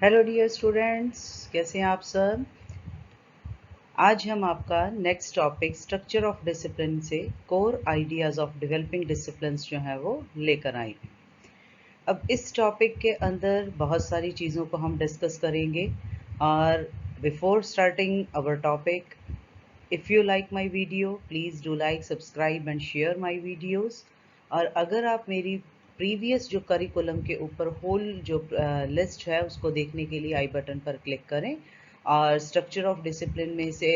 Hello dear students, कैसे हैं आप सब। आज हम आपका next topic structure of discipline से core ideas of developing disciplines जो है वो लेकर आए हैं। अब इस टॉपिक के अंदर बहुत सारी चीज़ों को हम डिस्कस करेंगे और before starting our topic, if you like my video please do like, subscribe and share my videos. और अगर आप मेरी प्रीवियस जो करिकुलम के ऊपर होल जो लिस्ट है उसको देखने के लिए आई बटन पर क्लिक करें और स्ट्रक्चर ऑफ डिसिप्लिन में से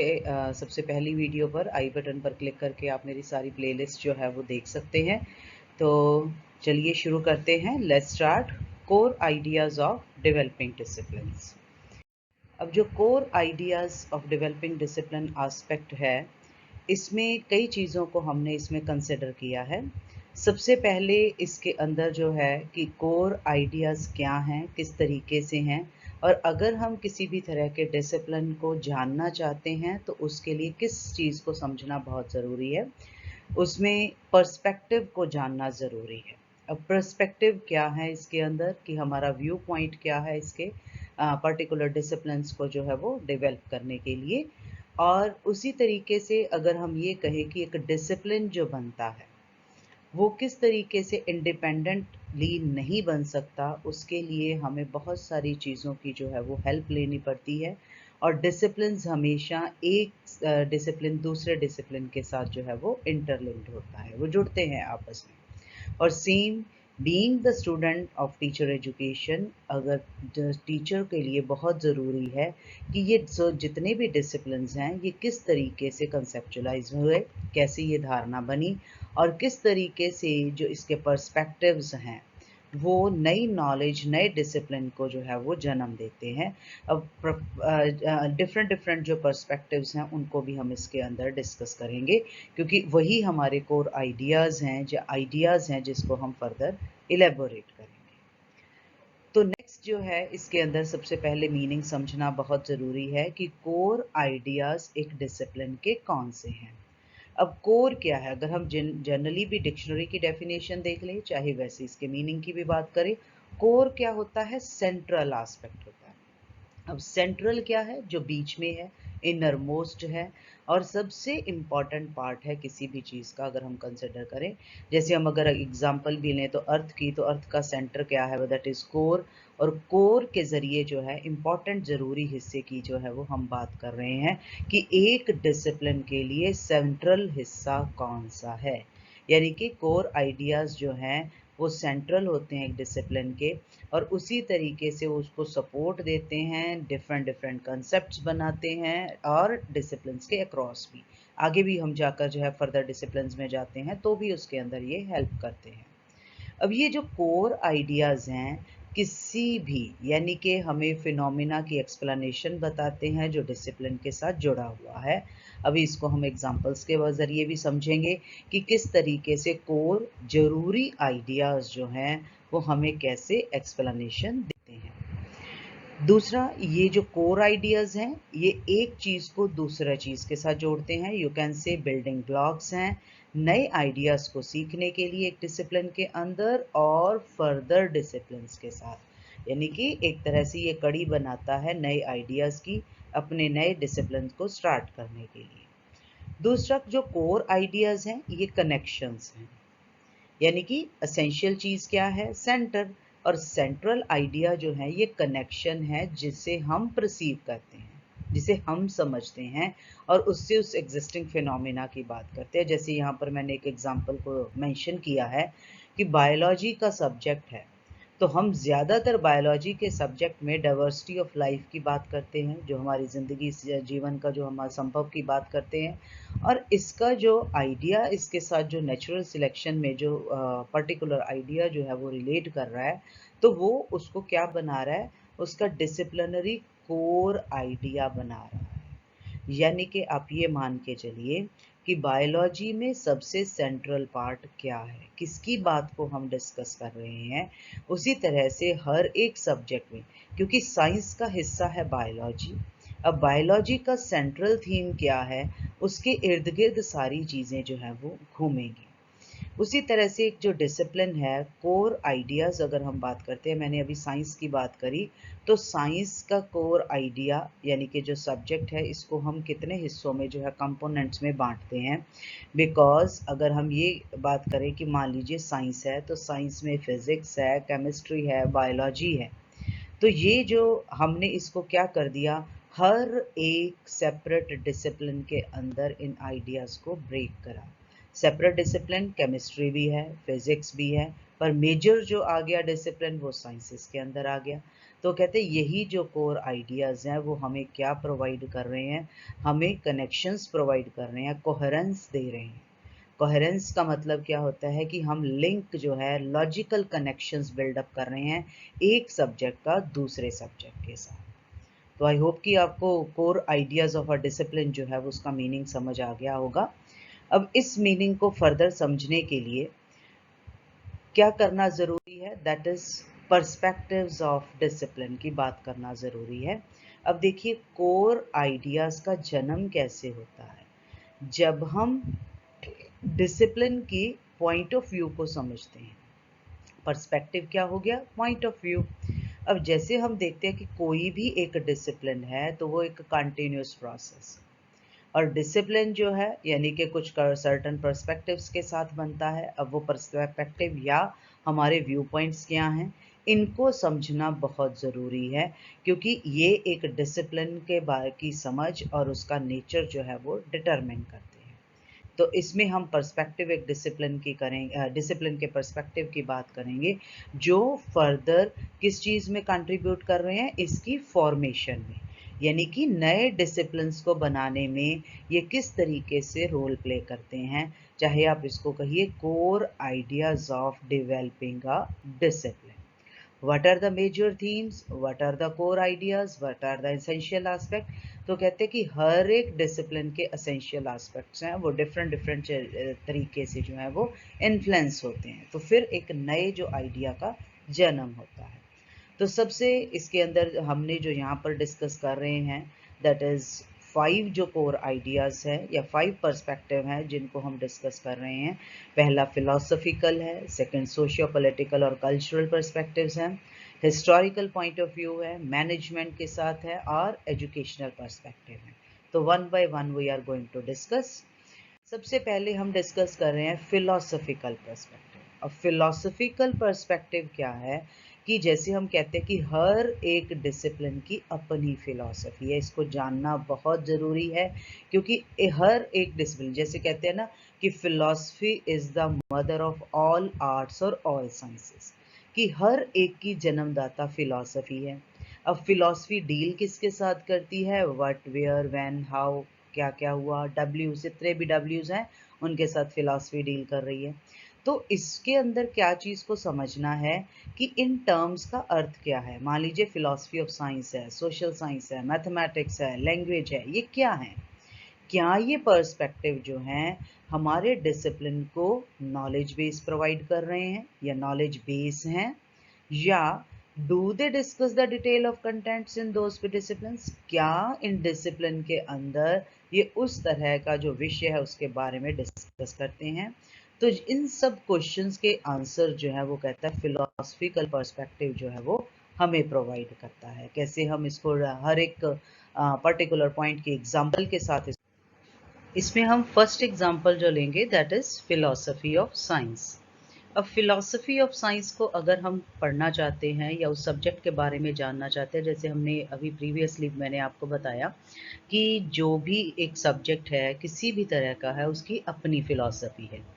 सबसे पहली वीडियो पर आई बटन पर क्लिक करके आप मेरी सारी प्लेलिस्ट जो है वो देख सकते हैं। तो चलिए शुरू करते हैं। Let's start. Core ideas of developing disciplines. अब जो core ideas of developing discipline aspect है, इसमें कई चीज़ों को हमने इसमें कंसिडर किया है। सबसे पहले इसके अंदर जो है कि कोर आइडियाज़ क्या हैं, किस तरीके से हैं, और अगर हम किसी भी तरह के डिसिप्लिन को जानना चाहते हैं तो उसके लिए किस चीज़ को समझना बहुत ज़रूरी है, उसमें पर्सपेक्टिव को जानना ज़रूरी है। अब पर्सपेक्टिव क्या है इसके अंदर, कि हमारा व्यू पॉइंट क्या है इसके पर्टिकुलर डिसिप्लिन्स को जो है वो डेवलप करने के लिए। और उसी तरीके से अगर हम ये कहें कि एक डिसिप्लिन जो बनता है वो किस तरीके से इंडिपेंडेंटली नहीं बन सकता, उसके लिए हमें बहुत सारी चीज़ों की जो है वो हेल्प लेनी पड़ती है। और डिसिप्लिन्स हमेशा एक डिसिप्लिन दूसरे डिसिप्लिन के साथ जो है वो इंटरलिंक्ड होता है, वो जुड़ते हैं आपस में। और same being the student of teacher education, अगर टीचर के लिए बहुत ज़रूरी है कि ये जितने भी डिसिप्लिन्स हैं ये किस तरीके से कंसेप्चुलाइज हुए, कैसे ये धारणा बनी, और किस तरीके से जो इसके पर्सपेक्टिव्स हैं वो नई नॉलेज, नए डिसिप्लिन को जो है वो जन्म देते हैं। अब डिफरेंट डिफरेंट जो पर्सपेक्टिव्स हैं उनको भी हम इसके अंदर डिस्कस करेंगे, क्योंकि वही हमारे कोर आइडियाज़ हैं, जो आइडियाज़ हैं जिसको हम फर्दर इलेबोरेट करेंगे। तो नेक्स्ट जो है इसके अंदर सबसे पहले मीनिंग समझना बहुत ज़रूरी है कि कोर आइडियाज़ एक डिसिप्लिन के कौन से हैं। अब कोर क्या है, अगर हम जनरली भी डिक्शनरी की डेफिनेशन देख लें, चाहे वैसे इसके मीनिंग की भी बात करें, कोर क्या होता है, सेंट्रल एस्पेक्ट होता है। अब सेंट्रल क्या है, जो बीच में है, इनर मोस्ट है, और सबसे इम्पॉर्टेंट पार्ट है किसी भी चीज़ का अगर हम कंसिडर करें। जैसे हम अगर एग्जांपल भी लें तो अर्थ की, तो अर्थ का सेंटर क्या है, दैट इज़ कोर। और कोर के ज़रिए जो है इम्पॉर्टेंट ज़रूरी हिस्से की जो है वो हम बात कर रहे हैं कि एक डिसिप्लिन के लिए सेंट्रल हिस्सा कौन सा है। यानी कि कोर आइडियाज़ जो हैं वो सेंट्रल होते हैं एक डिसिप्लिन के, और उसी तरीके से उसको सपोर्ट देते हैं, डिफरेंट डिफरेंट कंसेप्ट्स बनाते हैं, और डिसिप्लिन्स के अक्रॉस भी आगे भी हम जाकर जो है फर्दर डिसिप्लिन्स में जाते हैं तो भी उसके अंदर ये हेल्प करते हैं। अब ये जो कोर आइडियाज़ हैं किसी भी, यानी कि हमें फिनोमिना की एक्सप्लेनेशन बताते हैं जो डिसिप्लिन के साथ जुड़ा हुआ है। अभी इसको हम एग्जांपल्स के ज़रिए भी समझेंगे कि किस तरीके से कोर ज़रूरी आइडियाज़ जो हैं वो हमें कैसे एक्सप्लेनेशन देते हैं। दूसरा, ये जो कोर आइडियाज़ हैं ये एक चीज़ को दूसरा चीज़ के साथ जोड़ते हैं, you can say building blocks हैं नए आइडियाज़ को सीखने के लिए एक डिसिप्लिन के अंदर और फर्दर डिसिप्लिन्स के साथ। यानी कि एक तरह से ये कड़ी बनाता है नए आइडियाज़ की अपने नए डिसिप्लिन को स्टार्ट करने के लिए। दूसरा जो कोर आइडियाज़ हैं ये कनेक्शंस हैं, यानी कि एसेंशियल चीज़ क्या है, सेंटर। और सेंट्रल आइडिया जो है ये कनेक्शन है जिसे हम परसीव करते हैं, जिसे हम समझते हैं, और उससे उस एग्जिस्टिंग फिनोमिना की बात करते हैं। जैसे यहाँ पर मैंने एक एग्जांपल को मेंशन किया है कि बायोलॉजी का सब्जेक्ट है, तो हम ज़्यादातर बायोलॉजी के सब्जेक्ट में डाइवर्सिटी ऑफ लाइफ की बात करते हैं, जो हमारी ज़िंदगी जीवन का जो हमारा संभव की बात करते हैं। और इसका जो आइडिया इसके साथ जो नेचुरल सिलेक्शन में जो पर्टिकुलर आइडिया जो है वो रिलेट कर रहा है, तो वो उसको क्या बना रहा है, उसका डिसिप्लिनरी कोर आइडिया बना रहा है। यानी कि आप ये मान के चलिए कि बायोलॉजी में सबसे सेंट्रल पार्ट क्या है, किसकी बात को हम डिस्कस कर रहे हैं, उसी तरह से हर एक सब्जेक्ट में, क्योंकि साइंस का हिस्सा है बायोलॉजी। अब बायोलॉजी का सेंट्रल थीम क्या है, उसके इर्द गिर्द सारी चीज़ें जो हैं वो घूमेंगी। उसी तरह से एक जो डिसिप्लिन है, कोर आइडियाज़ अगर हम बात करते हैं, मैंने अभी साइंस की बात करी, तो साइंस का कोर आइडिया यानी कि जो सब्जेक्ट है, इसको हम कितने हिस्सों में जो है कंपोनेंट्स में बांटते हैं। बिकॉज अगर हम ये बात करें कि मान लीजिए साइंस है, तो साइंस में फिज़िक्स है, केमिस्ट्री है, बायोलॉजी है, तो ये जो हमने इसको क्या कर दिया, हर एक सेपरेट डिसिप्लिन के अंदर इन आइडियाज़ को ब्रेक करा। सेपरेट डिसिप्लिन केमिस्ट्री भी है, फिजिक्स भी है, पर मेजर जो आ गया डिसिप्लिन वो साइंसेस के अंदर आ गया। तो कहते हैं यही जो कोर आइडियाज़ हैं वो हमें क्या प्रोवाइड कर रहे हैं, हमें कनेक्शंस प्रोवाइड कर रहे हैं, कोहेरेंस दे रहे हैं। कोहेरेंस का मतलब क्या होता है कि हम लिंक जो है, लॉजिकल कनेक्शंस बिल्डअप कर रहे हैं एक सब्जेक्ट का दूसरे सब्जेक्ट के साथ। तो आई होप कि आपको core ideas of a discipline जो है वो उसका मीनिंग समझ आ गया होगा। अब इस मीनिंग को फर्दर समझने के लिए क्या करना ज़रूरी है, that is perspectives of discipline की बात करना ज़रूरी है। अब देखिए कोर आइडियाज़ का जन्म कैसे होता है, जब हम डिसिप्लिन की पॉइंट ऑफ व्यू को समझते हैं। पर्सपेक्टिव क्या हो गया, पॉइंट ऑफ व्यू। अब जैसे हम देखते हैं कि कोई भी एक डिसिप्लिन है तो वो एक कंटिन्यूस प्रोसेस, और डिसिप्लिन जो है यानी कि कुछ सर्टन पर्सपेक्टिव्स के साथ बनता है। अब वो पर्सपेक्टिव या हमारे व्यू पॉइंट्स क्या हैं, इनको समझना बहुत ज़रूरी है, क्योंकि ये एक डिसिप्लिन के बारे की समझ और उसका नेचर जो है वो डिटरमिन करते हैं। तो इसमें हम पर्सपेक्टिव एक डिसिप्लिन की करें, डिसिप्लिन के पर्सपेक्टिव की बात करेंगे, जो फर्दर किस चीज़ में कंट्रीब्यूट कर रहे हैं, इसकी फॉर्मेशन में, यानी कि नए डिसिप्लिन्स को बनाने में ये किस तरीके से रोल प्ले करते हैं। चाहे आप इसको कहिए core ideas of developing a discipline. What are the major themes? What are the core ideas? What are the essential aspect? तो कहते हैं कि हर एक डिसिप्लिन के असेंशियल एस्पेक्ट्स हैं, वो डिफरेंट डिफरेंट तरीके से जो है वो इन्फ्लुएंस होते हैं, तो फिर एक नए जो आइडिया का जन्म होता है। तो सबसे इसके अंदर हमने जो यहाँ पर डिस्कस कर रहे हैं, दैट इज़ 5 जो कोर आइडियाज़ है या 5 पर्सपेक्टिव हैं जिनको हम डिस्कस कर रहे हैं। पहला फिलोसफिकल है, सेकंड सोशियो पॉलिटिकल और कल्चरल पर्सपेक्टिव्स हैं, हिस्टोरिकल पॉइंट ऑफ व्यू है, मैनेजमेंट के साथ है, और एजुकेशनल पर्सपेक्टिव है। तो one by one we are going to discuss. सबसे पहले हम डिस्कस कर रहे हैं फिलोसफिकल पर्सपेक्टिव। अब फिलोसफिकल पर्सपेक्टिव क्या है कि जैसे हम कहते हैं कि हर एक डिसिप्लिन की अपनी फिलॉसफी है, इसको जानना बहुत ज़रूरी है, क्योंकि हर एक डिसिप्लिन, जैसे कहते हैं ना कि philosophy is the mother of all arts और ऑल साइंसेस, कि हर एक की जन्मदाता फिलॉसफी है। अब फिलॉसफी डील किसके साथ करती है, व्हाट, वेयर, व्हेन, हाउ, क्या क्या हुआ, डब्ल्यू, जितने भी डब्ल्यूज हैं उनके साथ फिलॉसफी डील कर रही है। तो इसके अंदर क्या चीज़ को समझना है कि इन टर्म्स का अर्थ क्या है। मान लीजिए फिलॉसफी ऑफ साइंस है, सोशल साइंस है, मैथमेटिक्स है, लैंग्वेज है, ये क्या है, क्या ये पर्सपेक्टिव जो हैं हमारे डिसिप्लिन को नॉलेज बेस प्रोवाइड कर रहे हैं, या नॉलेज बेस हैं, या do they discuss the detail of contents in those disciplines, क्या इन डिसिप्लिन के अंदर ये उस तरह का जो विषय है उसके बारे में डिस्कस करते हैं। तो इन सब क्वेश्चंस के आंसर जो है वो कहता है फिलोसफिकल पर्सपेक्टिव जो है वो हमें प्रोवाइड करता है। कैसे हम इसको हर एक पर्टिकुलर पॉइंट के एग्जाम्पल के साथ, इसमें हम फर्स्ट एग्जाम्पल जो लेंगे that is philosophy of science. अब फिलॉसफी ऑफ साइंस को अगर हम पढ़ना चाहते हैं या उस सब्जेक्ट के बारे में जानना चाहते हैं, जैसे हमने अभी प्रीवियसली मैंने आपको बताया कि जो भी एक सब्जेक्ट है किसी भी तरह का है उसकी अपनी फिलॉसफी है।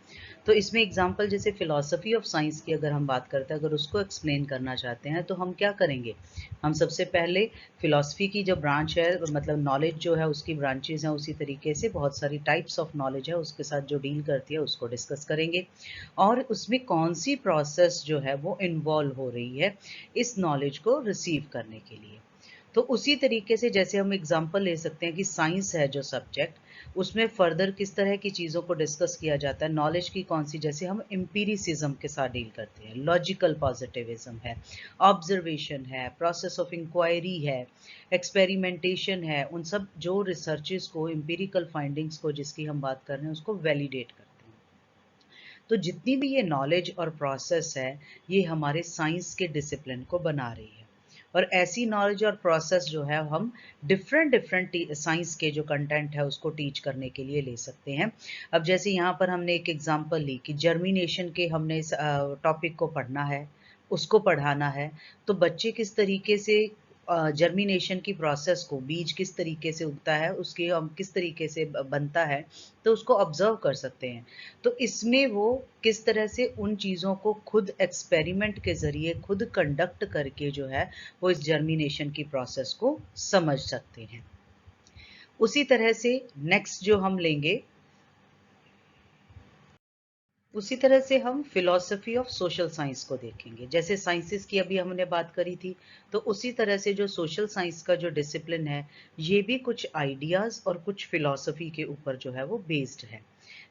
तो इसमें एग्जांपल जैसे फिलॉसफी ऑफ साइंस की अगर हम बात करते हैं, अगर उसको एक्सप्लेन करना चाहते हैं तो हम क्या करेंगे, हम सबसे पहले फिलॉसफी की जो ब्रांच है, मतलब नॉलेज जो है उसकी ब्रांचेज हैं, उसी तरीके से बहुत सारी टाइप्स ऑफ नॉलेज है उसके साथ जो डील करती है उसको डिस्कस करेंगे, और उसमें कौन सी प्रोसेस जो है वो इन्वॉल्व हो रही है इस नॉलेज को रिसीव करने के लिए। तो उसी तरीके से जैसे हम एग्जांपल ले सकते हैं कि साइंस है जो सब्जेक्ट, उसमें फर्दर किस तरह की चीज़ों को डिस्कस किया जाता है, नॉलेज की कौन सी, जैसे हम एम्पिरिसिज्म के साथ डील करते हैं, लॉजिकल पॉजिटिविज्म है, ऑब्जर्वेशन है, प्रोसेस ऑफ इंक्वायरी है, एक्सपेरिमेंटेशन है, उन सब जो रिसर्चेस को, एम्पिरिकल फाइंडिंग्स को जिसकी हम बात कर रहे हैं उसको वैलिडेट करते हैं। तो जितनी भी ये नॉलेज और प्रोसेस है, ये हमारे साइंस के डिसिप्लिन को बना रही है। और ऐसी नॉलेज और प्रोसेस जो है हम डिफरेंट डिफरेंट साइंस के जो कंटेंट है उसको टीच करने के लिए ले सकते हैं। अब जैसे यहाँ पर हमने एक एग्जांपल ली कि जर्मिनेशन के हमने इस टॉपिक को पढ़ना है, उसको पढ़ाना है, तो बच्चे किस तरीके से जर्मिनेशन की प्रोसेस को, बीज किस तरीके से उगता है, उसके हम किस तरीके से बनता है, तो उसको ऑब्जर्व कर सकते हैं। तो इसमें वो किस तरह से उन चीज़ों को खुद एक्सपेरिमेंट के ज़रिए खुद कंडक्ट करके जो है वो इस जर्मिनेशन की प्रोसेस को समझ सकते हैं। उसी तरह से नेक्स्ट जो हम लेंगे, उसी तरह से हम फिलॉसफी ऑफ सोशल साइंस को देखेंगे। जैसे साइंसेस की अभी हमने बात करी थी, तो उसी तरह से जो सोशल साइंस का जो डिसिप्लिन है, ये भी कुछ आइडियाज और कुछ फिलॉसफी के ऊपर जो है वो बेस्ड है।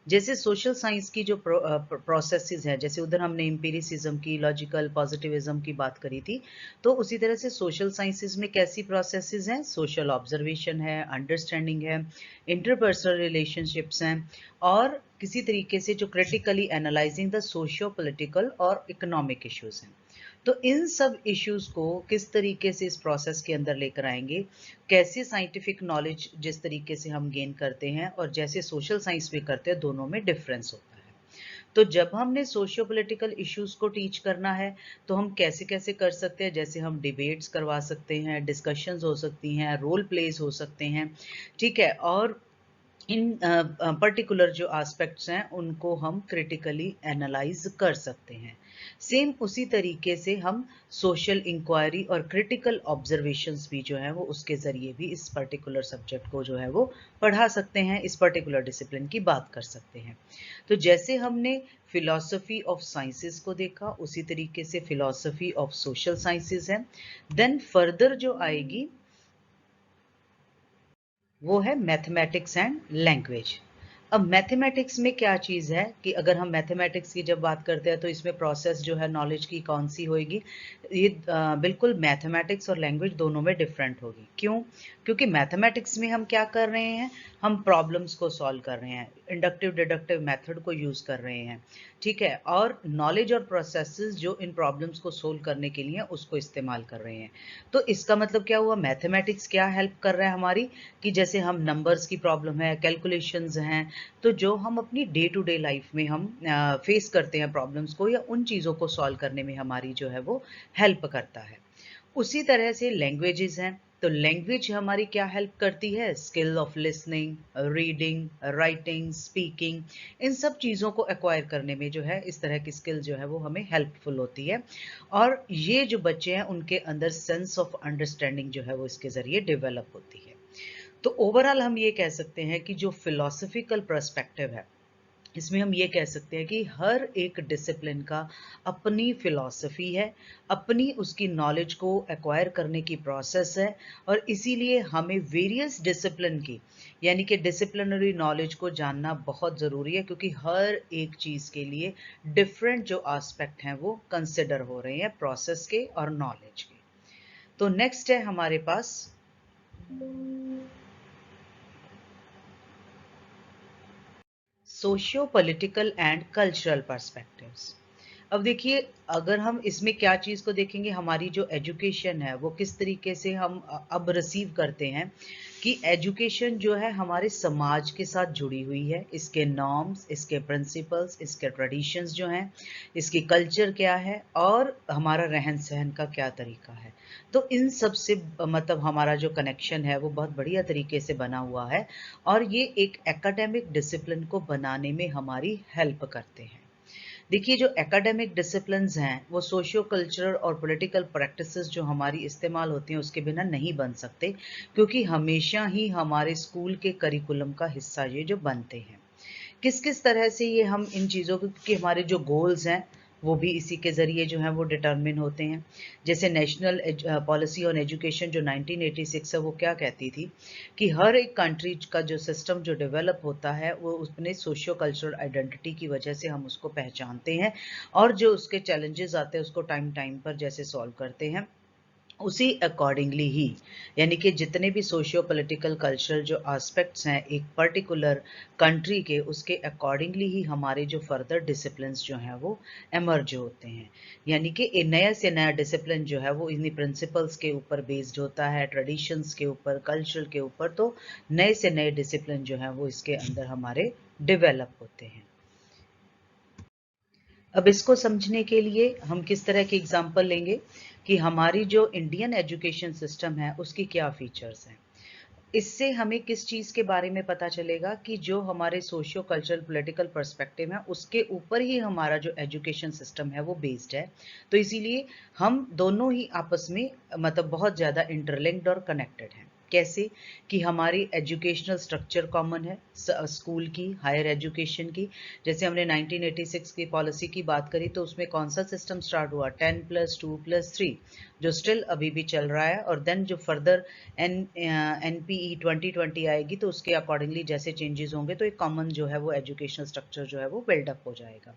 जैसे सोशल साइंस की जो प्रोसेसेस हैं, जैसे उधर हमने एम्पिरिसिज्म की, लॉजिकल पॉजिटिविज्म की बात करी थी, तो उसी तरह से सोशल साइंसेस में कैसी प्रोसेसेस हैं? सोशल ऑब्जर्वेशन है, अंडरस्टैंडिंग है, इंटरपर्सनल रिलेशनशिप्स हैं, और किसी तरीके से जो critically analysing the socio political और इकोनॉमिक इश्यूज हैं। तो इन सब इश्यूज को किस तरीके से इस प्रोसेस के अंदर लेकर आएंगे, कैसे साइंटिफिक नॉलेज जिस तरीके से हम गेन करते हैं और जैसे सोशल साइंस भी करते हैं, दोनों में डिफरेंस होता है। तो जब हमने सोशियो पॉलिटिकल इश्यूज को टीच करना है, तो हम कैसे कैसे कर सकते हैं? जैसे हम डिबेट्स करवा सकते हैं, डिस्कशंस हो सकती हैं, रोल प्लेस हो सकते हैं, ठीक है, और इन पर्टिकुलर जो एस्पेक्ट्स हैं उनको हम क्रिटिकली एनालाइज कर सकते हैं। सेम उसी तरीके से हम सोशल इंक्वायरी और क्रिटिकल ऑब्जर्वेशंस भी जो है वो उसके ज़रिए भी इस पर्टिकुलर सब्जेक्ट को जो है वो पढ़ा सकते हैं, इस पर्टिकुलर डिसिप्लिन की बात कर सकते हैं। तो जैसे हमने फिलॉसफी ऑफ साइंसेस को देखा, उसी तरीके से फिलॉसफी ऑफ सोशल साइंसेस है। देन फर्दर जो आएगी वो है मैथमेटिक्स एंड लैंग्वेज। अब मैथमेटिक्स में क्या चीज़ है कि अगर हम मैथमेटिक्स की जब बात करते हैं तो इसमें प्रोसेस जो है नॉलेज की कौन सी होगी? ये बिल्कुल मैथमेटिक्स और लैंग्वेज दोनों में डिफरेंट होगी। क्यों? क्योंकि मैथमेटिक्स में हम क्या कर रहे हैं? हम प्रॉब्लम्स को सॉल्व कर रहे हैं, इंडक्टिव डिडक्टिव मेथड को यूज़ कर रहे हैं, ठीक है, और नॉलेज और प्रोसेसेस जो इन प्रॉब्लम्स को सोल्व करने के लिए उसको इस्तेमाल कर रहे हैं। तो इसका मतलब क्या हुआ? मैथमेटिक्स क्या हेल्प कर रहा है हमारी, कि जैसे हम नंबर्स की प्रॉब्लम है, कैलकुलेशंस हैं, तो जो हम अपनी डे टू डे लाइफ में हम फेस करते हैं प्रॉब्लम्स को, या उन चीज़ों को सॉल्व करने में हमारी जो है वो हेल्प करता है। उसी तरह से लैंग्वेजेस हैं, तो लैंग्वेज हमारी क्या हेल्प करती है? Skill of listening, reading, writing, speaking, इन सब चीज़ों को एक्वायर करने में जो है इस तरह की स्किल जो है वो हमें हेल्पफुल होती है। और ये जो बच्चे हैं उनके अंदर सेंस ऑफ अंडरस्टैंडिंग जो है वो इसके ज़रिए डेवलप होती है। तो ओवरऑल हम ये कह सकते हैं कि जो फिलॉसफिकल पर्सपेक्टिव है, इसमें हम ये कह सकते हैं कि हर एक डिसिप्लिन का अपनी फिलॉसफी है, अपनी उसकी नॉलेज को एक्वायर करने की प्रोसेस है, और इसीलिए हमें वेरियस डिसिप्लिन की, यानी कि डिसिप्लिनरी नॉलेज को जानना बहुत ज़रूरी है, क्योंकि हर एक चीज़ के लिए डिफरेंट जो एस्पेक्ट हैं वो कंसिडर हो रहे हैं प्रोसेस के और नॉलेज के। तो नेक्स्ट है हमारे पास socio political and cultural perspectives. अब देखिए, अगर हम इसमें क्या चीज़ को देखेंगे, हमारी जो एजुकेशन है वो किस तरीके से हम अब रिसीव करते हैं, कि एजुकेशन जो है हमारे समाज के साथ जुड़ी हुई है, इसके नॉर्म्स, इसके प्रिंसिपल्स, इसके ट्रेडिशंस जो हैं, इसकी कल्चर क्या है, और हमारा रहन सहन का क्या तरीका है। तो इन सब से मतलब हमारा जो कनेक्शन है वो बहुत बढ़िया तरीके से बना हुआ है, और ये एक एकेडमिक डिसिप्लिन को बनाने में हमारी हेल्प करते हैं। देखिए, जो एकेडमिक डिसिप्लिन्स हैं वो सोशियो कल्चरल और पॉलिटिकल प्रैक्टिसेस जो हमारी इस्तेमाल होती हैं उसके बिना नहीं बन सकते, क्योंकि हमेशा ही हमारे स्कूल के करिकुलम का हिस्सा ये जो बनते हैं। किस किस तरह से ये हम इन चीज़ों को, क्योंकि हमारे जो गोल्स हैं वो भी इसी के ज़रिए जो हैं वो डिटरमिन होते हैं। जैसे नेशनल पॉलिसी ऑन एजुकेशन जो 1986 है वो क्या कहती थी, कि हर एक कंट्री का जो सिस्टम जो डेवलप होता है वो उसमें सोशियो कल्चरल आइडेंटिटी की वजह से हम उसको पहचानते हैं, और जो उसके चैलेंजेस आते हैं उसको टाइम टाइम पर जैसे सॉल्व करते हैं। उसी अकॉर्डिंगली ही, यानी कि जितने भी सोशियो पॉलिटिकल कल्चरल जो एस्पेक्ट्स हैं एक पर्टिकुलर कंट्री के, उसके अकॉर्डिंगली ही हमारे जो फर्दर डिसिप्लिन्स जो हैं वो एमर्ज होते हैं। यानी कि एक नया से नया डिसिप्लिन जो है वो इन्हीं प्रिंसिपल्स के ऊपर बेस्ड होता है, ट्रेडिशंस के ऊपर, कल्चर के ऊपर। तो नए से नए डिसिप्लिन जो है वो इसके अंदर हमारे डेवलप होते हैं। अब इसको समझने के लिए हम किस तरह के एग्जाम्पल लेंगे कि हमारी जो इंडियन एजुकेशन सिस्टम है उसकी क्या फीचर्स हैं। इससे हमें किस चीज़ के बारे में पता चलेगा कि जो हमारे सोशियो कल्चरल पॉलिटिकल पर्सपेक्टिव है उसके ऊपर ही हमारा जो एजुकेशन सिस्टम है वो बेस्ड है। तो इसीलिए हम दोनों ही आपस में मतलब बहुत ज़्यादा इंटरलिंक्ड और कनेक्टेड हैं। कैसे कि हमारी एजुकेशनल स्ट्रक्चर कॉमन है स्कूल की, हायर एजुकेशन की। जैसे हमने 1986 की पॉलिसी की बात करी तो उसमें कौन सा सिस्टम स्टार्ट हुआ, 10+2+3, जो स्टिल अभी भी चल रहा है। और देन जो फर्दर NPE 2020 आएगी तो उसके अकॉर्डिंगली जैसे चेंजेस होंगे तो एक कॉमन जो है वो एजुकेशनल स्ट्रक्चर जो है वो बिल्डअप हो जाएगा।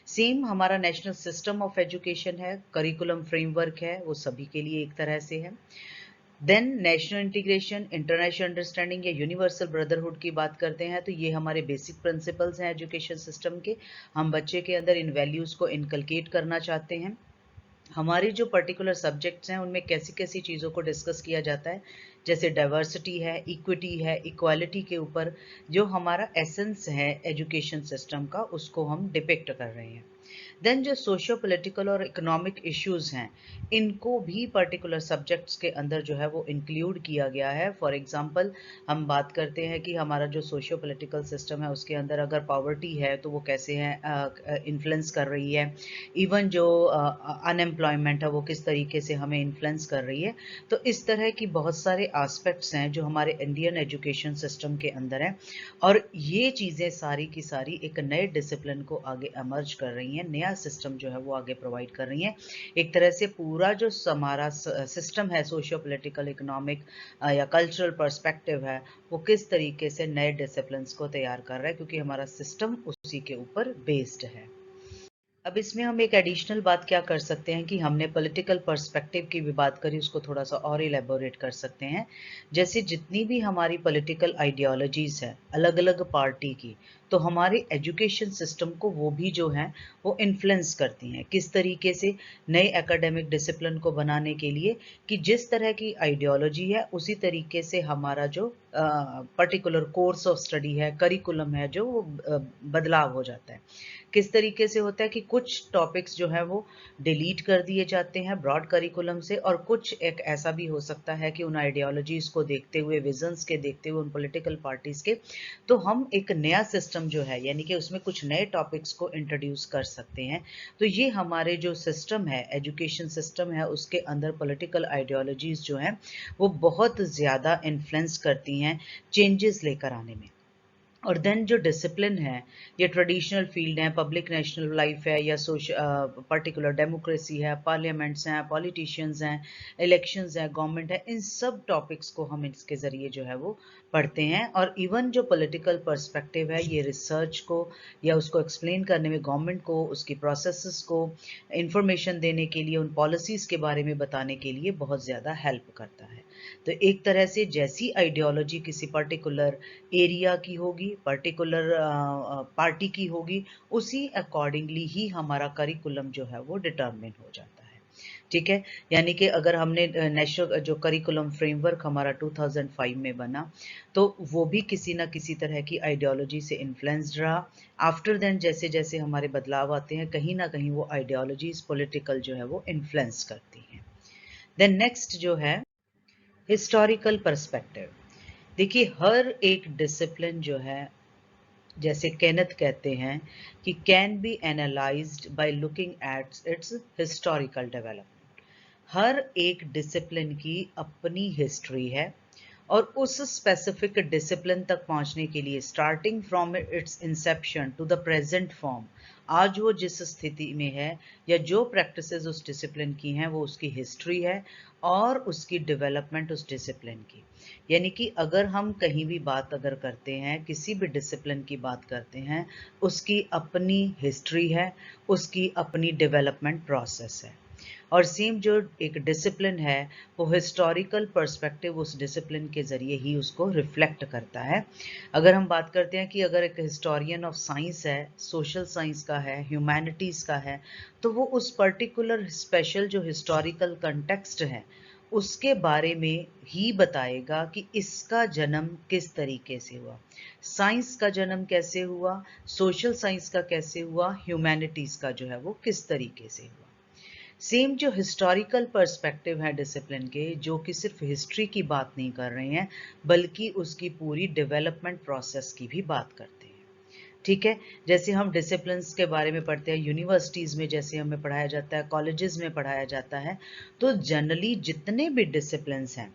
सेम हमारा नेशनल सिस्टम ऑफ एजुकेशन है, करिकुलम फ्रेमवर्क है, वो सभी के लिए एक तरह से है। Then national integration, international understanding या यूनिवर्सल ब्रदरहुड की बात करते हैं तो ये हमारे बेसिक प्रिंसिपल्स हैं एजुकेशन सिस्टम के। हम बच्चे के अंदर इन वैल्यूज़ को इनकलकेट करना चाहते हैं। हमारे जो पर्टिकुलर सब्जेक्ट्स हैं उनमें कैसी कैसी चीज़ों को डिस्कस किया जाता है, जैसे डाइवर्सिटी है, इक्विटी है, इक्वालिटी के ऊपर जो हमारा एसेंस है एजुकेशन सिस्टम का उसको हम डिपिक्ट कर रहे हैं। देन जो सोशियो पॉलिटिकल और इकोनॉमिक इश्यूज हैं इनको भी पर्टिकुलर सब्जेक्ट्स के अंदर जो है वो इंक्लूड किया गया है। फॉर एग्जांपल हम बात करते हैं कि हमारा जो सोशियो पॉलिटिकल सिस्टम है उसके अंदर अगर पॉवर्टी है तो वो कैसे है इन्फ्लुएंस कर रही है, इवन जो अनएम्प्लॉयमेंट है वो किस तरीके से हमें इन्फ्लुएंस कर रही है। तो इस तरह की बहुत सारे एस्पेक्ट्स हैं जो हमारे इंडियन एजुकेशन सिस्टम के अंदर हैं और ये चीज़ें सारी की सारी एक नए डिसिप्लिन को आगे एमर्ज कर रही हैं, नया सिस्टम जो है वो आगे प्रोवाइड कर रही हैं। एक तरह से पूरा जो हमारा सिस्टम है सोशियो पॉलिटिकल, इकोनॉमिक या कल्चरल पर्सपेक्टिव है वो किस तरीके से नए डिसिप्लिन्स को तैयार कर रहा है, क्योंकि हमारा सिस्टम उसी के ऊपर बेस्ड है। अब इसमें हम एक एडिशनल बात क्या कर सकते हैं कि हमने पॉलिटिकल पर्सपेक्टिव की भी बात करी, उसको थोड़ा सा और इलेबोरेट कर सकते हैं। जैसे जितनी भी हमारी पॉलिटिकल आइडियोलॉजीज है अलग अलग पार्टी की, तो हमारे एजुकेशन सिस्टम को वो भी जो है वो इन्फ्लुएंस करती हैं। किस तरीके से, नए एकेडमिक डिसिप्लिन को बनाने के लिए कि जिस तरह की आइडियोलॉजी है उसी तरीके से हमारा जो पर्टिकुलर कोर्स ऑफ स्टडी है, करिकुलम है, जो बदलाव हो जाता है। किस तरीके से होता है कि कुछ टॉपिक्स जो है वो डिलीट कर दिए जाते हैं ब्रॉड करिकुलम से, और कुछ एक ऐसा भी हो सकता है कि उन आइडियोलॉजीज को देखते हुए, विजन्स के देखते हुए, उन पॉलिटिकल पार्टीज के, तो हम एक नया सिस्टम जो है यानी कि उसमें कुछ नए टॉपिक्स को इंट्रोड्यूस कर सकते हैं। तो ये हमारे जो सिस्टम है, एजुकेशन सिस्टम है, उसके अंदर पॉलिटिकल आइडियोलॉजीज जो हैं वो बहुत ज़्यादा इन्फ्लुएंस करती हैं चेंजेस लेकर आने में। और देन जो डिसिप्लिन है, ये ट्रेडिशनल फील्ड है, पब्लिक नेशनल लाइफ है या पर्टिकुलर डेमोक्रेसी है, पार्लियामेंट्स हैं, पॉलिटिशियंस हैं, इलेक्शंस हैं, गवर्नमेंट है, इन सब टॉपिक्स को हम इसके ज़रिए जो है वो पढ़ते हैं। और इवन जो पॉलिटिकल पर्सपेक्टिव है ये रिसर्च को या उसको एक्सप्लेन करने में, गवर्नमेंट को उसकी प्रोसेसेस को इंफॉर्मेशन देने के लिए, उन पॉलिसीज़ के बारे में बताने के लिए बहुत ज़्यादा हेल्प करता है। तो एक तरह से जैसी आइडियोलॉजी किसी पर्टिकुलर एरिया की होगी, पर्टिकुलर पार्टी की होगी, उसी अकॉर्डिंगली ही हमारा करिकुलम जो है वो डिटरमिन हो जाता है। ठीक है, यानी कि अगर हमने नेशनल जो करिकुलम फ्रेमवर्क हमारा 2005 में बना तो वो भी किसी ना किसी तरह की आइडियोलॉजी से इन्फ्लुएंस्ड रहा। आफ्टर देन जैसे जैसे हमारे बदलाव आते हैं कहीं ना कहीं वो आइडियोलॉजीज पॉलिटिकल जो है वो इन्फ्लुएंस करती हैं। देन नेक्स्ट जो है हिस्टोरिकल पर्सपेक्टिव। देखिए हर एक डिसिप्लिन जो है, जैसे केनेथ कहते हैं कि can be analysed by looking at its historical development. हर एक डिसिप्लिन की अपनी हिस्ट्री है और उस स्पेसिफिक डिसिप्लिन तक पहुंचने के लिए starting from its inception to the present form, आज वो जिस स्थिति में है या जो प्रैक्टिसेस उस डिसिप्लिन की हैं वो उसकी हिस्ट्री है और उसकी डेवलपमेंट उस डिसिप्लिन की। यानी कि अगर हम कहीं भी बात अगर करते हैं, किसी भी डिसिप्लिन की बात करते हैं, उसकी अपनी हिस्ट्री है, उसकी अपनी डेवलपमेंट प्रोसेस है। और सेम जो एक डिसिप्लिन है वो हिस्टोरिकल पर्सपेक्टिव उस डिसिप्लिन के ज़रिए ही उसको रिफ्लेक्ट करता है। अगर हम बात करते हैं कि अगर एक हिस्टोरियन ऑफ साइंस है, सोशल साइंस का है, ह्यूमैनिटीज़ का है, तो वो उस पर्टिकुलर स्पेशल जो हिस्टोरिकल कंटेक्स्ट है उसके बारे में ही बताएगा कि इसका जन्म किस तरीके से हुआ, साइंस का जन्म कैसे हुआ, सोशल साइंस का कैसे हुआ, ह्यूमैनिटीज़ का जो है वो किस तरीके से हुआ। सेम जो हिस्टोरिकल पर्सपेक्टिव है डिसिप्लिन के, जो कि सिर्फ हिस्ट्री की बात नहीं कर रहे हैं बल्कि उसकी पूरी डेवलपमेंट प्रोसेस की भी बात करते हैं। ठीक है, जैसे हम डिसिप्लिन्स के बारे में पढ़ते हैं यूनिवर्सिटीज़ में, जैसे हमें पढ़ाया जाता है, कॉलेजेस में पढ़ाया जाता है, तो जनरली जितने भी डिसिप्लिन्स हैं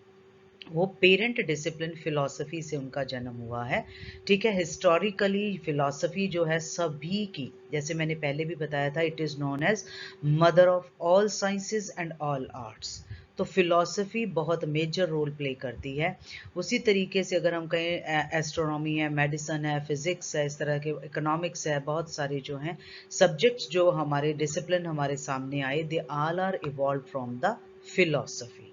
वो पेरेंट डिसिप्लिन फिलॉसफी से उनका जन्म हुआ है। ठीक है, हिस्टोरिकली फिलॉसफी जो है सभी की, जैसे मैंने पहले भी बताया था, it is known as mother of all sciences and all arts. तो फिलॉसफी बहुत मेजर रोल प्ले करती है। उसी तरीके से अगर हम कहें एस्ट्रोनॉमी है, मेडिसिन है, फिजिक्स है, इस तरह के इकोनॉमिक्स है, बहुत सारे जो हैं सब्जेक्ट्स जो हमारे डिसिप्लिन हमारे सामने आए, they all are evolve from the philosophy.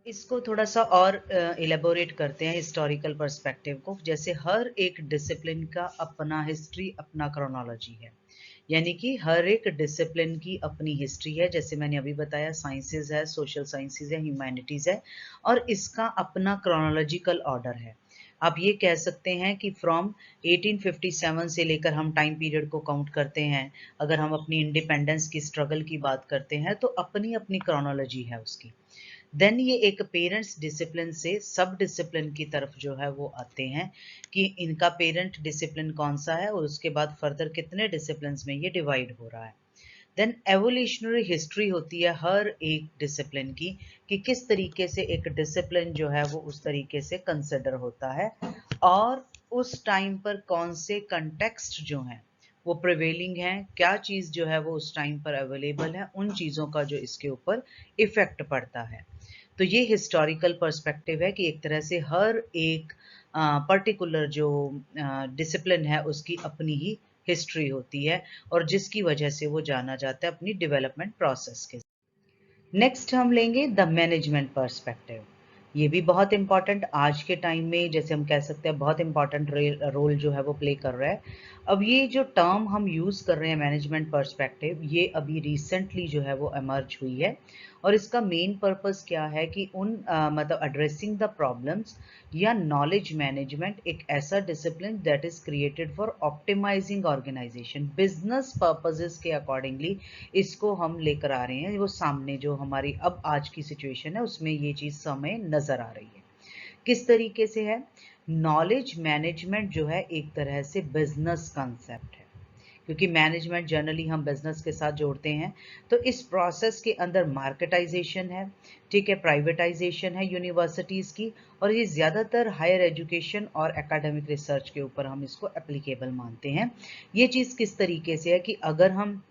इसको थोड़ा सा और इलेबोरेट करते हैं हिस्टोरिकल पर्सपेक्टिव को। जैसे हर एक डिसिप्लिन का अपना हिस्ट्री, अपना क्रोनोलॉजी है, यानी कि हर एक डिसिप्लिन की अपनी हिस्ट्री है। जैसे मैंने अभी बताया, साइंसेज है, सोशल साइंसेज है, ह्यूमैनिटीज है, और इसका अपना क्रोनोलॉजिकल ऑर्डर है। आप ये कह सकते हैं कि फ्रॉम 1857 से लेकर हम टाइम पीरियड को काउंट करते हैं, अगर हम अपनी इंडिपेंडेंस की स्ट्रगल की बात करते हैं, तो अपनी अपनी क्रोनोलॉजी है उसकी। देन ये एक पेरेंट्स डिसिप्लिन से सब डिसिप्लिन की तरफ जो है वो आते हैं कि इनका पेरेंट डिसिप्लिन कौन सा है, और उसके बाद फर्दर कितने डिसिप्लिन में ये डिवाइड हो रहा है। देन एवोल्यूशनरी हिस्ट्री होती है हर एक डिसिप्लिन की, कि किस तरीके से एक डिसिप्लिन जो है वो उस तरीके से कंसिडर होता है, और उस टाइम पर कौन से कंटेक्स्ट जो हैं वो प्रिवेलिंग हैं, क्या चीज़ जो है वो उस टाइम पर अवेलेबल है, उन चीज़ों का जो इसके ऊपर इफेक्ट पड़ता है। तो ये हिस्टोरिकल पर्सपेक्टिव है कि एक तरह से हर एक पर्टिकुलर जो डिसिप्लिन है उसकी अपनी ही हिस्ट्री होती है, और जिसकी वजह से वो जाना जाता है अपनी डेवलपमेंट प्रोसेस के। नेक्स्ट हम लेंगे द मैनेजमेंट पर्सपेक्टिव। ये भी बहुत इंपॉर्टेंट आज के टाइम में, जैसे हम कह सकते हैं, बहुत इंपॉर्टेंट रोल जो है वो प्ले कर रहा है। अब ये जो टर्म हम यूज़ कर रहे हैं मैनेजमेंट पर्सपेक्टिव, ये अभी रिसेंटली जो है वो एमर्ज हुई है, और इसका मेन पर्पस क्या है कि मतलब एड्रेसिंग द प्रॉब्लम्स या नॉलेज मैनेजमेंट, एक ऐसा discipline that is created for optimising organisation business purposes के अकॉर्डिंगली इसको हम लेकर आ रहे हैं। वो सामने जो हमारी अब आज की सिचुएशन है उसमें ये चीज़ हमें नज़र आ रही है। किस तरीके से है? नॉलेज मैनेजमेंट जो है एक तरह से बिजनेस कंसेप्ट है, क्योंकि मैनेजमेंट जनरली हम बिजनेस के साथ जोड़ते हैं। तो इस प्रोसेस के अंदर मार्केटाइजेशन है, ठीक है, प्राइवेटाइजेशन है यूनिवर्सिटीज़ की, और ये ज़्यादातर हायर एजुकेशन और एकेडमिक रिसर्च के ऊपर हम इसको एप्लीकेबल मानते हैं। ये चीज़ किस तरीके से है कि अगर हम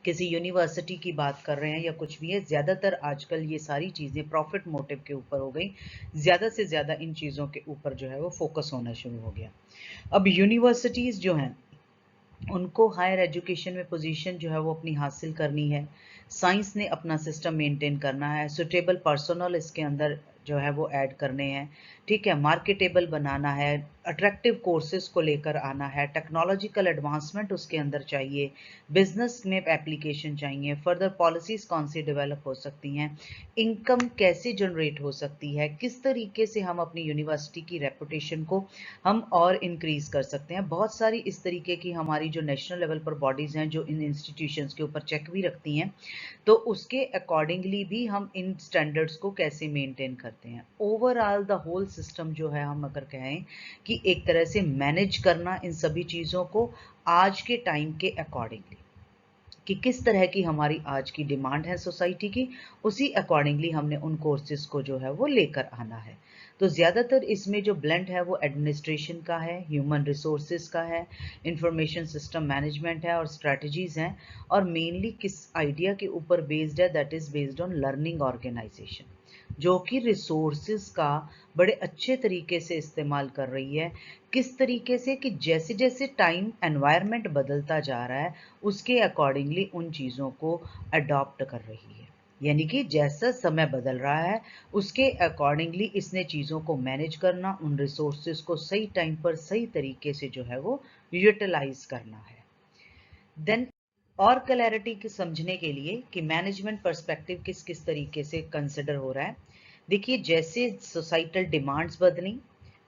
किसी यूनिवर्सिटी की बात कर रहे हैं या कुछ भी है, ज़्यादातर आजकल ये सारी चीज़ें प्रॉफिट मोटिव के ऊपर हो गई, ज़्यादा से ज़्यादा इन चीज़ों के ऊपर जो है वो फोकस होना शुरू हो गया। अब यूनिवर्सिटीज़ जो हैं उनको हायर एजुकेशन में पोजीशन जो है वो अपनी हासिल करनी है, साइंस ने अपना सिस्टम मेंटेन करना है, सुटेबल पर्सनल इसके अंदर जो है वो ऐड करने हैं, ठीक है, मार्केटेबल बनाना है, अट्रैक्टिव कोर्सेज को लेकर आना है, टेक्नोलॉजिकल एडवांसमेंट उसके अंदर चाहिए, बिजनेस में एप्लीकेशन चाहिए, फर्दर पॉलिसीज़ कौन सी डेवलप हो सकती हैं, इनकम कैसे जनरेट हो सकती है, किस तरीके से हम अपनी यूनिवर्सिटी की रेपुटेशन को हम और इंक्रीज कर सकते हैं। बहुत सारी इस तरीके की हमारी जो नेशनल लेवल पर बॉडीज़ हैं जो इन इंस्टीट्यूशंस के ऊपर चेक भी रखती हैं, तो उसके अकॉर्डिंगली भी हम इन स्टैंडर्ड्स को कैसे मेंटेन करते हैं। ओवरऑल द होल सिस्टम जो है, हम अगर कहें कि एक तरह से मैनेज करना इन सभी चीज़ों को आज के टाइम के अकॉर्डिंगली, कि किस तरह की हमारी आज की डिमांड है सोसाइटी की, उसी अकॉर्डिंगली हमने उन कोर्सेज को जो है वो लेकर आना है। तो ज़्यादातर इसमें जो ब्लेंड है वो एडमिनिस्ट्रेशन का है, ह्यूमन रिसोर्सेज का है, इंफॉर्मेशन सिस्टम मैनेजमेंट है, और स्ट्रैटेजीज़ हैं, और मेनली किस आइडिया के ऊपर बेस्ड है, that is based on learning organisation. जो कि रिसोर्सेज का बड़े अच्छे तरीके से इस्तेमाल कर रही है। किस तरीके से कि जैसे जैसे टाइम एनवायरनमेंट बदलता जा रहा है उसके अकॉर्डिंगली उन चीज़ों को अडॉप्ट कर रही है। यानी कि जैसा समय बदल रहा है उसके अकॉर्डिंगली इसने चीज़ों को मैनेज करना, उन रिसोर्सेज को सही टाइम पर सही तरीके से जो है वो यूटिलाइज करना है। देन और क्लैरिटी के समझने के लिए कि मैनेजमेंट पर्सपेक्टिव किस किस तरीके से कंसिडर हो रहा है। देखिए, जैसे सोसाइटल डिमांड्स बदली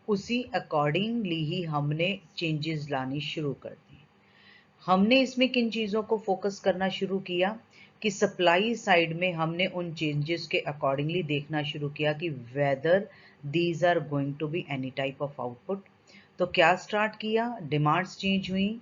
उसी अकॉर्डिंगली ही हमने चेंजेस लानी शुरू कर दी। हमने इसमें किन चीज़ों को फोकस करना शुरू किया कि सप्लाई साइड में हमने उन चेंजेस के अकॉर्डिंगली देखना शुरू किया कि whether these are going to be any type of output. तो क्या स्टार्ट किया, डिमांड्स चेंज हुई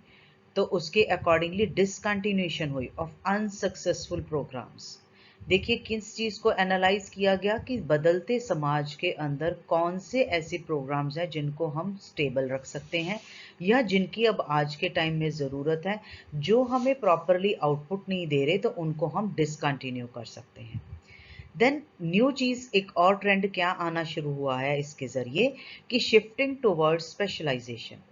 तो उसके अकॉर्डिंगली डिसकंटिन्यूएशन हुई ऑफ अनसक्सेसफुल प्रोग्राम्स। देखिए किस चीज़ को एनालाइज किया गया कि बदलते समाज के अंदर कौन से ऐसे प्रोग्राम्स हैं जिनको हम स्टेबल रख सकते हैं या जिनकी अब आज के टाइम में ज़रूरत है, जो हमें प्रॉपरली आउटपुट नहीं दे रहे तो उनको हम डिसकंटिन्यू कर सकते हैं। देन न्यू चीज़ एक और ट्रेंड क्या आना शुरू हुआ है इसके ज़रिए कि शिफ्टिंग टुवर्ड्स स्पेशलाइजेशन।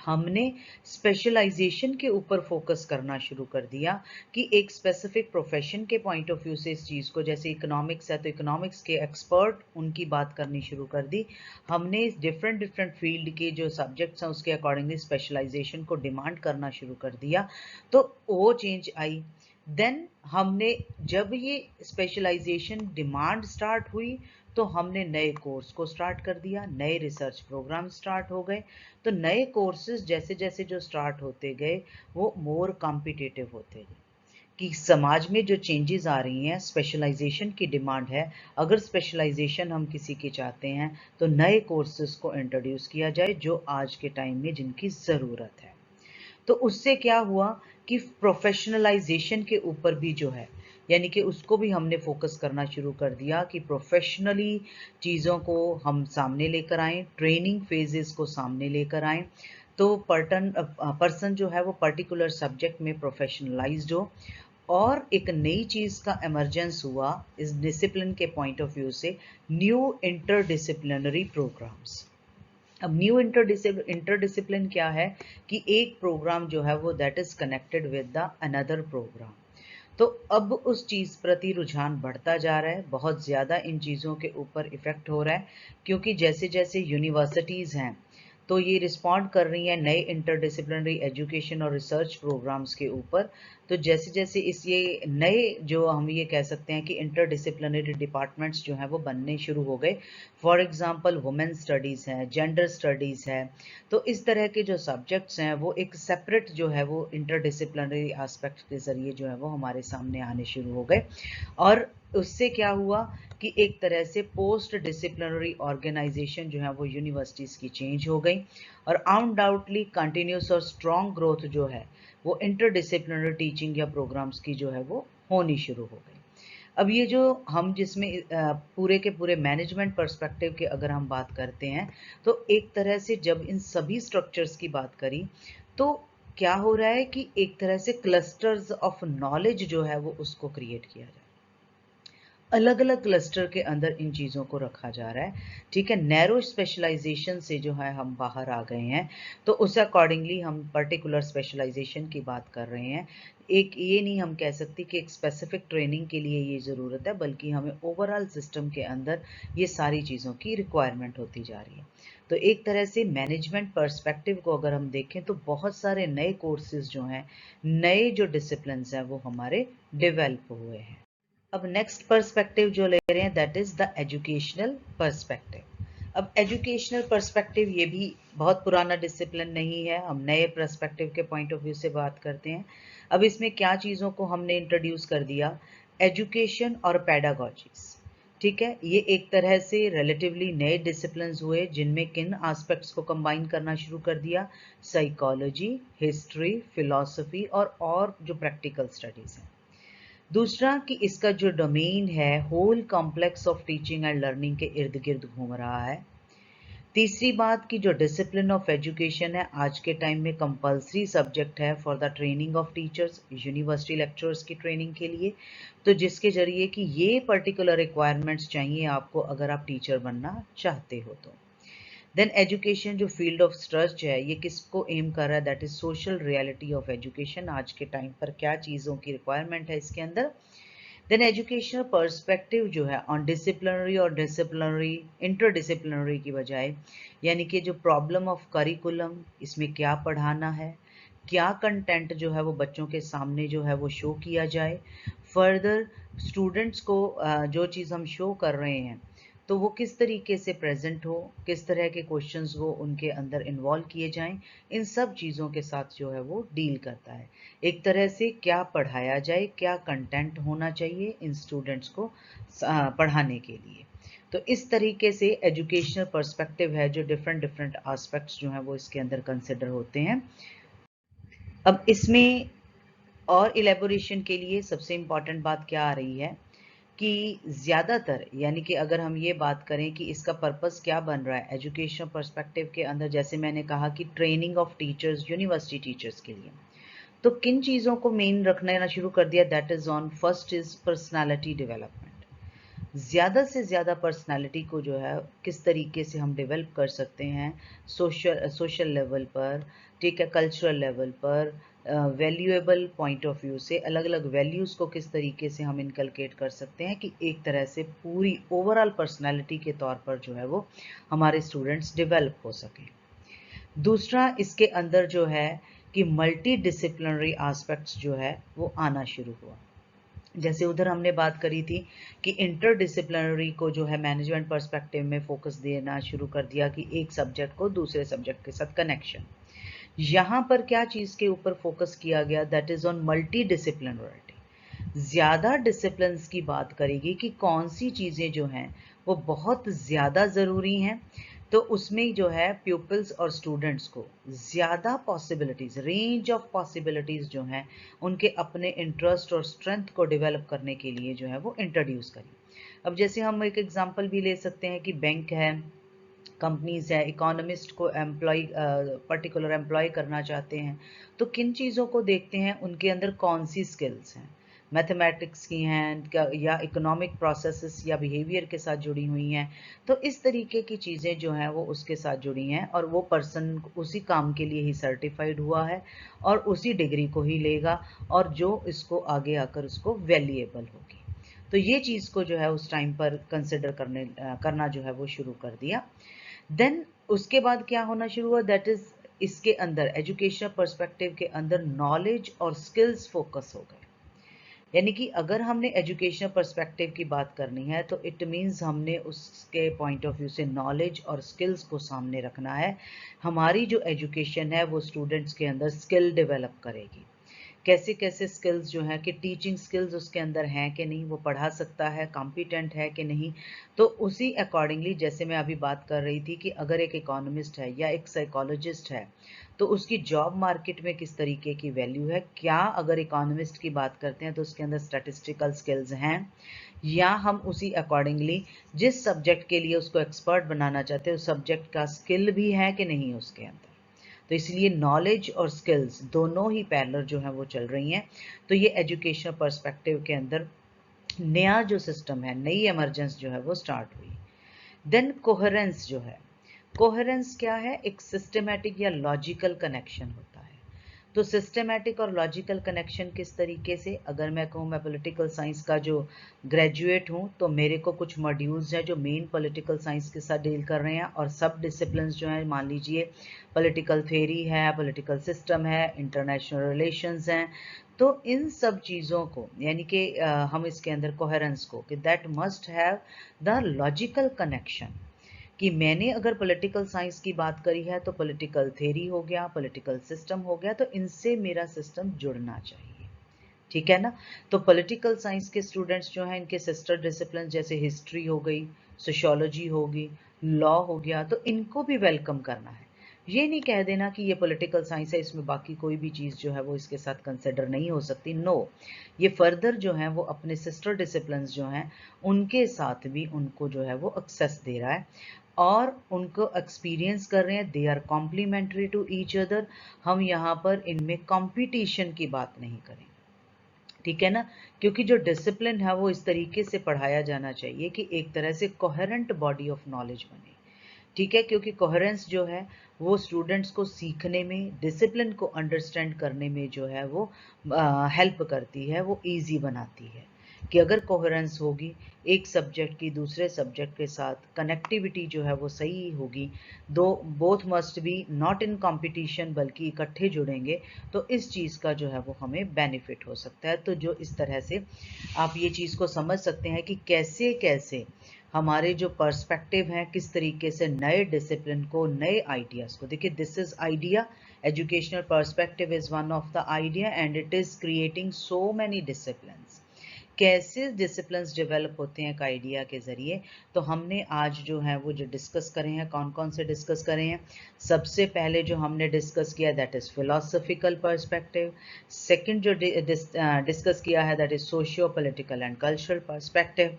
हमने स्पेशलाइजेशन के ऊपर फोकस करना शुरू कर दिया कि एक स्पेसिफिक प्रोफेशन के पॉइंट ऑफ व्यू से इस चीज़ को, जैसे इकोनॉमिक्स है तो इकोनॉमिक्स के एक्सपर्ट उनकी बात करनी शुरू कर दी। हमने डिफरेंट डिफरेंट फील्ड के जो सब्जेक्ट्स हैं उसके अकॉर्डिंगली स्पेशलाइजेशन को डिमांड करना शुरू कर दिया, तो वो चेंज आई। देन हमने जब ये स्पेशलाइजेशन डिमांड स्टार्ट हुई तो हमने नए कोर्स को स्टार्ट कर दिया, नए रिसर्च प्रोग्राम स्टार्ट हो गए। तो नए कोर्सेज जैसे जैसे जो स्टार्ट होते गए वो मोर कॉम्पिटिटिव होते गए कि समाज में जो चेंजेस आ रही हैं, स्पेशलाइजेशन की डिमांड है। अगर स्पेशलाइजेशन हम किसी की चाहते हैं तो नए कोर्सेज को इंट्रोड्यूस किया जाए जो आज के टाइम में जिनकी ज़रूरत है। तो उससे क्या हुआ कि प्रोफेशनलाइजेशन के ऊपर भी जो है, यानी कि उसको भी हमने फोकस करना शुरू कर दिया कि प्रोफेशनली चीज़ों को हम सामने लेकर आएँ, ट्रेनिंग फेजेस को सामने लेकर आएँ, तो पर्सन जो है वो पर्टिकुलर सब्जेक्ट में प्रोफेशनलाइज्ड हो। और एक नई चीज़ का एमरजेंस हुआ इस डिसिप्लिन के पॉइंट ऑफ व्यू से, न्यू इंटरडिसिप्लिनरी प्रोग्राम्स। अब न्यू इंटरडिसिप्लिन क्या है कि एक प्रोग्राम जो है वो that is connected with the another programme. तो अब उस चीज़ प्रति रुझान बढ़ता जा रहा है, बहुत ज़्यादा इन चीज़ों के ऊपर इफ़ेक्ट हो रहा है क्योंकि जैसे जैसे यूनिवर्सिटीज़ हैं तो ये रिस्पॉन्ड कर रही हैं नए इंटरडिसिप्लिनरी एजुकेशन और रिसर्च प्रोग्राम्स के ऊपर। तो जैसे जैसे इस ये नए जो हम ये कह सकते हैं कि इंटरडिसिप्लिनरी डिपार्टमेंट्स जो हैं वो बनने शुरू हो गए। फॉर एग्जांपल वुमेन स्टडीज़ है, जेंडर स्टडीज़ है। तो इस तरह के जो सब्जेक्ट्स हैं वो एक सेपरेट जो है वो इंटरडिसिप्लिनरी एस्पेक्ट के ज़रिए जो है वो हमारे सामने आने शुरू हो गए। और उससे क्या हुआ कि एक तरह से पोस्ट डिसिप्लिनरी ऑर्गेनाइजेशन जो है वो यूनिवर्सिटीज़ की चेंज हो गई और अनडाउटली कंटिन्यूस और स्ट्रॉन्ग ग्रोथ जो है वो इंटरडिसिप्लिनरी टीचिंग या प्रोग्राम्स की जो है वो होनी शुरू हो गई। अब ये जो हम जिसमें पूरे के पूरे मैनेजमेंट पर्सपेक्टिव के अगर हम बात करते हैं तो एक तरह से जब इन सभी स्ट्रक्चर्स की बात करी तो क्या हो रहा है कि एक तरह से क्लस्टर्स ऑफ नॉलेज जो है वो उसको क्रिएट किया जाए, अलग अलग क्लस्टर के अंदर इन चीज़ों को रखा जा रहा है। ठीक है, नैरो स्पेशलाइजेशन से जो है हम बाहर आ गए हैं, तो उस अकॉर्डिंगली हम पर्टिकुलर स्पेशलाइजेशन की बात कर रहे हैं। एक ये नहीं हम कह सकते कि एक स्पेसिफिक ट्रेनिंग के लिए ये ज़रूरत है, बल्कि हमें ओवरऑल सिस्टम के अंदर ये सारी चीज़ों की रिक्वायरमेंट होती जा रही है। तो एक तरह से मैनेजमेंट पर्सपेक्टिव को अगर हम देखें तो बहुत सारे नए कोर्सेज जो हैं, नए जो डिसिप्लिन्स हैं वो हमारे डेवलप हुए हैं। अब नेक्स्ट पर्सपेक्टिव जो ले रहे हैं that is the educational perspective. अब एजुकेशनल पर्सपेक्टिव ये भी बहुत पुराना डिसिप्लिन नहीं है, हम नए पर्सपेक्टिव के पॉइंट ऑफ व्यू से बात करते हैं। अब इसमें क्या चीज़ों को हमने इंट्रोड्यूस कर दिया, एजुकेशन और पैडागॉजीज। ठीक है, ये एक तरह से रिलेटिवली नए डिसिप्लिन्स हुए जिनमें किन एस्पेक्ट्स को कंबाइन करना शुरू कर दिया, साइकोलॉजी, हिस्ट्री, फिलॉसफी और जो प्रैक्टिकल स्टडीज़ हैं। दूसरा कि इसका जो डोमेन है whole complex of teaching and learning के इर्द गिर्द घूम रहा है। तीसरी बात कि जो डिसिप्लिन ऑफ एजुकेशन है आज के टाइम में कंपलसरी सब्जेक्ट है for the training of teachers, university lecturers की ट्रेनिंग के लिए, तो जिसके जरिए कि ये पर्टिकुलर रिक्वायरमेंट्स चाहिए आपको अगर आप टीचर बनना चाहते हो तो। देन एजुकेशन जो फील्ड ऑफ स्ट्रच है ये किसको एम कर रहा है, that is social reality of education. आज के टाइम पर क्या चीज़ों की रिक्वायरमेंट है इसके अंदर। देन एजुकेशनल पर्सपेक्टिव जो है ऑन डिसिप्लिनरी और डिसिप्लिनरी इंटरडिसिप्लिनरी की बजाय, यानी कि जो प्रॉब्लम ऑफ करिकुलम, इसमें क्या पढ़ाना है, क्या कंटेंट जो है वो बच्चों के सामने जो है वो शो किया जाए, फर्दर स्टूडेंट्स को जो चीज़ हम शो कर रहे हैं तो वो किस तरीके से प्रेजेंट हो, किस तरह के क्वेश्चंस वो उनके अंदर इन्वॉल्व किए जाएं, इन सब चीज़ों के साथ जो है वो डील करता है। एक तरह से क्या पढ़ाया जाए, क्या कंटेंट होना चाहिए इन स्टूडेंट्स को पढ़ाने के लिए। तो इस तरीके से एजुकेशनल पर्सपेक्टिव है जो डिफरेंट डिफरेंट एस्पेक्ट्स जो हैं वो इसके अंदर कंसिडर होते हैं। अब इसमें और इलेबोरेशन के लिए सबसे इम्पॉर्टेंट बात क्या आ रही है कि ज़्यादातर, यानी कि अगर हम ये बात करें कि इसका पर्पस क्या बन रहा है एजुकेशनल पर्सपेक्टिव के अंदर, जैसे मैंने कहा कि training of teachers, university teachers के लिए, तो किन चीज़ों को मेन रखना शुरू कर दिया, that is on first is personality development. ज़्यादा से ज़्यादा पर्सनालिटी को जो है किस तरीके से हम डेवलप कर सकते हैं सोशल लेवल पर, ठीक है, कल्चरल लेवल पर, वैल्यूएबल पॉइंट ऑफ व्यू से अलग अलग वैल्यूज़ को किस तरीके से हम इनकलकेट कर सकते हैं कि एक तरह से पूरी ओवरऑल पर्सनालिटी के तौर पर जो है वो हमारे स्टूडेंट्स डेवलप हो सकें। दूसरा इसके अंदर जो है कि मल्टी डिसिप्लिनरी एस्पेक्ट्स जो है वो आना शुरू हुआ। जैसे उधर हमने बात करी थी कि इंटरडिसिप्लिनरी को जो है मैनेजमेंट पर्सपेक्टिव में फोकस देना शुरू कर दिया कि एक सब्जेक्ट को दूसरे सब्जेक्ट के साथ कनेक्शन। यहाँ पर क्या चीज़ के ऊपर फोकस किया गया, दैट इज़ ऑन मल्टी डिसिप्लिनरिटी। ज़्यादा डिसिप्लिन्स की बात करेगी कि कौन सी चीज़ें जो हैं वो बहुत ज़्यादा ज़रूरी हैं, तो उसमें जो है प्यूपल्स और स्टूडेंट्स को ज़्यादा पॉसिबिलिटीज़, रेंज ऑफ पॉसिबिलिटीज़ जो हैं उनके अपने इंटरेस्ट और स्ट्रेंथ को डेवलप करने के लिए जो है वो इंट्रोड्यूस करी। अब जैसे हम एक एग्जांपल भी ले सकते हैं कि बैंक है, कंपनीज है, इकोनॉमिस्ट को एम्प्लॉय पर्टिकुलर एम्प्लॉय करना चाहते हैं, तो किन चीज़ों को देखते हैं, उनके अंदर कौन सी स्किल्स हैं, मैथमेटिक्स की हैं या इकोनॉमिक प्रोसेसेस या बिहेवियर के साथ जुड़ी हुई हैं। तो इस तरीके की चीज़ें जो हैं वो उसके साथ जुड़ी हैं और वो पर्सन उसी काम के लिए ही सर्टिफाइड हुआ है और उसी डिग्री को ही लेगा और जो इसको आगे आकर उसको वैल्यूएबल होगी। तो ये चीज़ को जो है उस टाइम पर कंसिडर करना जो है वो शुरू कर दिया। देन उसके बाद क्या होना शुरू हुआ, दैट इज इसके अंदर एजुकेशनल पर्सपेक्टिव के अंदर नॉलेज और स्किल्स फोकस हो गए। यानी कि अगर हमने एजुकेशनल पर्सपेक्टिव की बात करनी है तो इट मीन्स हमने उसके पॉइंट ऑफ व्यू से नॉलेज और स्किल्स को सामने रखना है। हमारी जो एजुकेशन है वो स्टूडेंट्स के अंदर स्किल डेवलप करेगी। कैसे कैसे स्किल्स जो हैं कि टीचिंग स्किल्स उसके अंदर हैं कि नहीं, वो पढ़ा सकता है, कॉम्पिटेंट है कि नहीं। तो उसी अकॉर्डिंगली, जैसे मैं अभी बात कर रही थी कि अगर एक इकोनॉमिस्ट है या एक साइकोलॉजिस्ट है तो उसकी जॉब मार्केट में किस तरीके की वैल्यू है, क्या अगर इकोनॉमिस्ट की बात करते हैं तो उसके अंदर स्टैटिस्टिकल स्किल्स हैं, या हम उसी अकॉर्डिंगली जिस सब्जेक्ट के लिए उसको एक्सपर्ट बनाना चाहते हैं उस सब्जेक्ट का स्किल भी है कि नहीं उसके अंदर। तो इसलिए नॉलेज और स्किल्स दोनों ही पैरेलल जो है वो चल रही हैं। तो ये एजुकेशनल पर्सपेक्टिव के अंदर नया जो सिस्टम है, नई इमरजेंस जो है वो स्टार्ट हुई। देन कोहेरेंस जो है, कोहेरेंस क्या है, एक सिस्टमेटिक या लॉजिकल कनेक्शन होता है। तो सिस्टमेटिक और लॉजिकल कनेक्शन किस तरीके से, अगर मैं कहूँ मैं पॉलिटिकल साइंस का जो ग्रेजुएट हूँ तो मेरे को कुछ मॉड्यूल्स हैं जो मेन पॉलिटिकल साइंस के साथ डील कर रहे हैं और सब डिसिप्लिन जो हैं, मान लीजिए पॉलिटिकल थ्योरी है, पॉलिटिकल सिस्टम है, इंटरनेशनल रिलेशंस हैं। तो इन सब चीज़ों को, यानी कि हम इसके अंदर कोहेरेंस को, कि that must have the logical connection, कि मैंने अगर पॉलिटिकल साइंस की बात करी है तो पॉलिटिकल थ्योरी हो गया, पॉलिटिकल सिस्टम हो गया, तो इनसे मेरा सिस्टम जुड़ना चाहिए। ठीक है ना। तो पॉलिटिकल साइंस के स्टूडेंट्स जो हैं इनके सिस्टर डिसिप्लिन जैसे हिस्ट्री हो गई, सोशियोलॉजी होगी, लॉ हो गया, तो इनको भी वेलकम करना है। ये नहीं कह देना कि ये पॉलिटिकल साइंस है, इसमें बाकी कोई भी चीज़ जो है वो इसके साथ कंसिडर नहीं हो सकती। नो, ये फर्दर जो है वो अपने सिस्टर डिसिप्लिन्स जो हैं उनके साथ भी उनको जो है वो एक्सेस दे रहा है और उनको एक्सपीरियंस कर रहे हैं। They are complementary to each other. हम यहाँ पर इनमें कंपटीशन की बात नहीं करें, ठीक है ना, क्योंकि जो डिसिप्लिन है वो इस तरीके से पढ़ाया जाना चाहिए कि एक तरह से कोहेरेंट बॉडी ऑफ नॉलेज बने, ठीक है, क्योंकि कोहेरेंस जो है वो स्टूडेंट्स को सीखने में, डिसिप्लिन को अंडरस्टैंड करने में जो है वो हेल्प करती है, वो इजी बनाती है कि अगर कोहेरेंस होगी एक सब्जेक्ट की दूसरे सब्जेक्ट के साथ, कनेक्टिविटी जो है वो सही होगी, दो both must be not in competition बल्कि इकट्ठे जुड़ेंगे, तो इस चीज़ का जो है वो हमें बेनिफिट हो सकता है। तो जो इस तरह से आप ये चीज़ को समझ सकते हैं कि कैसे कैसे हमारे जो पर्सपेक्टिव हैं किस तरीके से नए डिसिप्लिन को, नए आइडियाज़ को, देखिए this is idea, educational perspective is one of the idea and it is creating so many disciplines. कैसे डिसिप्लिन्स डेवलप होते हैं एक आइडिया के ज़रिए, तो हमने आज जो है वो जो डिस्कस करें हैं, कौन कौन से डिस्कस करें हैं। सबसे पहले जो हमने डिस्कस किया that is philosophical perspective. Second जो डिस्कस किया है that is socio political and cultural perspective.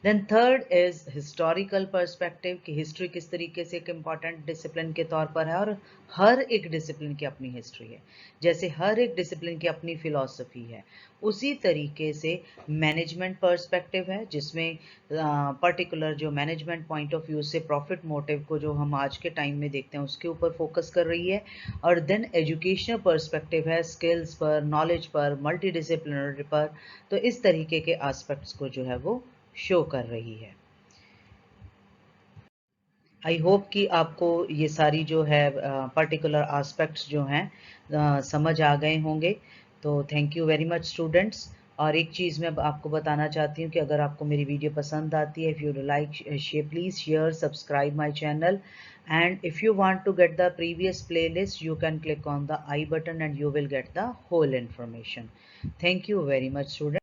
Then third is historical perspective कि हिस्ट्री किस तरीके से एक इम्पॉर्टेंट डिसिप्लिन के तौर पर है और हर एक डिसिप्लिन की अपनी हिस्ट्री है। जैसे हर एक डिसिप्लिन की अपनी फिलॉसफी है, उसी तरीके से मैनेजमेंट पर्सपेक्टिव है जिसमें पर्टिकुलर जो मैनेजमेंट पॉइंट ऑफ व्यू से प्रॉफिट मोटिव को जो हम आज के टाइम में देखते हैं उसके ऊपर फोकस कर रही है। और देन एजुकेशनल पर्सपेक्टिव है स्किल्स पर, नॉलेज पर, मल्टी डिसिप्लिनरी पर। तो इस तरीके के एस्पेक्ट्स को जो है वो शो कर रही है। आई होप कि आपको ये सारी जो है पर्टिकुलर एस्पेक्ट्स जो हैं समझ आ गए होंगे। तो thank you very much students. और एक चीज़ मैं आपको बताना चाहती हूँ कि अगर आपको मेरी वीडियो पसंद आती है, if you like please share subscribe my channel and if you want to get the previous playlist you can click on the I button and you will get the whole information. Thank you very much, students.